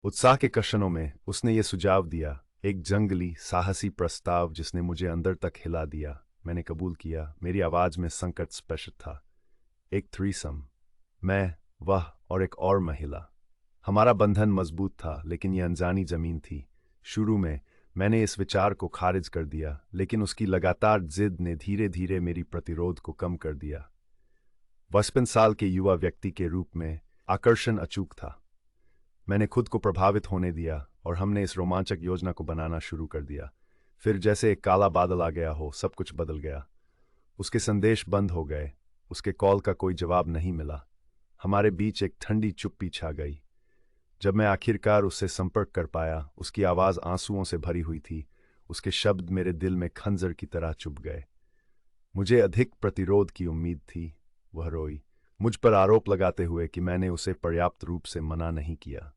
उत्साह के कशनों में उसने ये सुझाव दिया, एक जंगली साहसी प्रस्ताव जिसने मुझे अंदर तक हिला दिया। मैंने कबूल किया। मेरी आवाज में संकट स्पष्ट था। एक थ्रीसम, मैं, वह और एक और महिला। हमारा बंधन मजबूत था, लेकिन यह अनजानी जमीन थी। शुरू में मैंने इस विचार को खारिज कर दिया, लेकिन उसकी लगातार जिद ने धीरे धीरे मेरी प्रतिरोध को कम कर दिया। 55 साल के युवा व्यक्ति के रूप में आकर्षण अचूक था। मैंने खुद को प्रभावित होने दिया और हमने इस रोमांचक योजना को बनाना शुरू कर दिया। फिर जैसे एक काला बादल आ गया हो, सब कुछ बदल गया। उसके संदेश बंद हो गए, उसके कॉल का कोई जवाब नहीं मिला। हमारे बीच एक ठंडी चुप्पी छा गई। जब मैं आखिरकार उससे संपर्क कर पाया, उसकी आवाज आंसुओं से भरी हुई थी। उसके शब्द मेरे दिल में खंजर की तरह चुभ गए। मुझे अधिक प्रतिरोध की उम्मीद थी। वह रोई, मुझ पर आरोप लगाते हुए कि मैंने उसे पर्याप्त रूप से मना नहीं किया।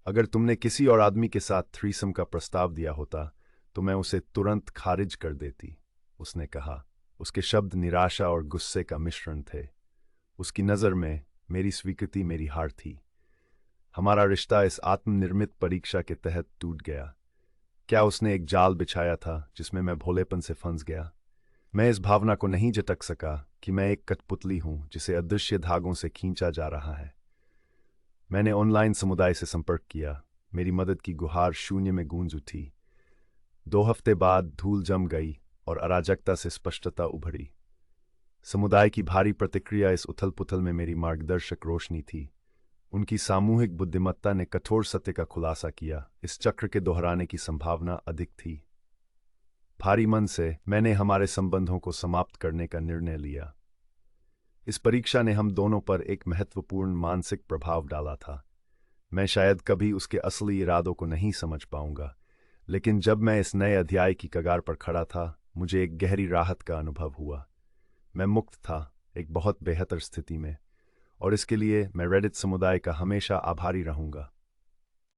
अगर तुमने किसी और आदमी के साथ थ्रीसम का प्रस्ताव दिया होता तो मैं उसे तुरंत खारिज कर देती, उसने कहा। उसके शब्द निराशा और गुस्से का मिश्रण थे। उसकी नज़र में मेरी स्वीकृति मेरी हार थी। हमारा रिश्ता इस आत्मनिर्मित परीक्षा के तहत टूट गया। क्या उसने एक जाल बिछाया था जिसमें मैं भोलेपन से फंस गया? मैं इस भावना को नहीं झटक सका कि मैं एक कठपुतली हूं जिसे अदृश्य धागों से खींचा जा रहा है। मैंने ऑनलाइन समुदाय से संपर्क किया। मेरी मदद की गुहार शून्य में गूंज उठी। 2 हफ्ते बाद धूल जम गई और अराजकता से स्पष्टता उभरी। समुदाय की भारी प्रतिक्रिया इस उथल पुथल में मेरी मार्गदर्शक रोशनी थी। उनकी सामूहिक बुद्धिमत्ता ने कठोर सत्य का खुलासा किया। इस चक्र के दोहराने की संभावना अधिक थी। भारी मन से मैंने हमारे संबंधों को समाप्त करने का निर्णय लिया। इस परीक्षा ने हम दोनों पर एक महत्वपूर्ण मानसिक प्रभाव डाला था। मैं शायद कभी उसके असली इरादों को नहीं समझ पाऊंगा, लेकिन जब मैं इस नए अध्याय की कगार पर खड़ा था, मुझे एक गहरी राहत का अनुभव हुआ। मैं मुक्त था, एक बहुत बेहतर स्थिति में, और इसके लिए मैं रेडिट समुदाय का हमेशा आभारी रहूंगा।